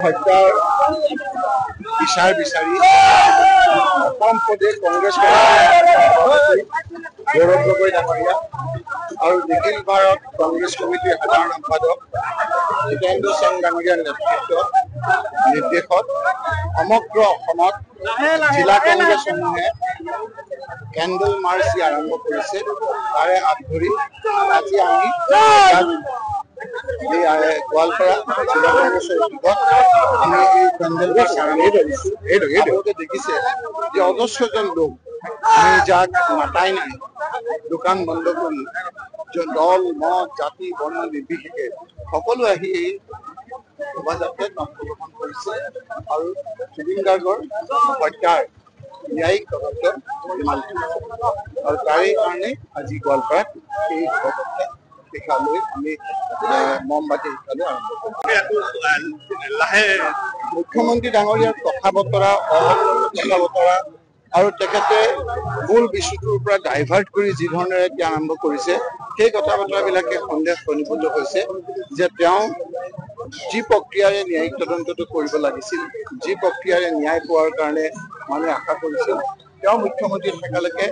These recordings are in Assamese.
হত্যাৰ বিচাৰ বিচাৰি অসম প্ৰদেশ কংগ্ৰেছ গৌৰৱ গগৈ ডাঙৰীয়া আৰু নিখিল ভাৰত কংগ্ৰেছ কমিটিৰ সাধাৰণ সম্পাদক জিতেন্দ্ৰ সিং ডাঙৰীয়াৰ নেতৃত্বত নিৰ্দেশত সমগ্ৰ অসমত জিলা কংগ্ৰেছসমূহে কেণ্ডেল মাৰ্চ আৰম্ভ কৰিছে। তাৰে হাত ধৰি আজি আমি গোৱালপাৰা জিলা কংগ্ৰেছৰ উদ্যোগত আমি এই কেণ্ডেল মাৰ্চ আৰম্ভ কৰিছোঁ। আপোনালোকে দেখিছে যে অজস্ৰজন লোক আমি যাক মাতাই নাই দোকান বন্ধ কৰি দল মত জাতি বৰ্ণ নিৰ্বিশেষে সকলো আহি এই শোভাযাত্ৰাত অংশগ্ৰহণ কৰিছে আৰু জুবিন গাৰ্গৰ হত্যাৰ ন্যায়িক তদন্ত যিমান আৰু তাৰে কাৰণে আজি গোৱালপাৰাত এই শোভাযাত্ৰা শিক্ষালৈ আমি মমবাতি শিক্ষালৈ আৰম্ভ কৰিছোঁ। মুখ্যমন্ত্ৰী ডাঙৰীয়াৰ কথা বতৰা কথা বতৰা আৰু তেখেতে মূল বিষয়টোৰ পৰা ডাইভাৰ্ট কৰি যি ধৰণেৰে এতিয়া আৰম্ভ কৰিছে সেই কথা বতৰাবিলাকে সন্দেহ ঘনীভূত হৈছে যে তেওঁ যি প্ৰক্ৰিয়াৰে ন্যায়িক তদন্তটো কৰিব লাগিছিল, যি প্ৰক্ৰিয়াৰে ন্যায় পোৱাৰ কাৰণে মানুহে আশা কৰিছিল, তেওঁ মুখ্যমন্ত্ৰী থকালৈকে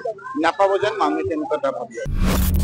নাপাব যেন মানুহে তেনেকুৱা এটা ভাবি আছে।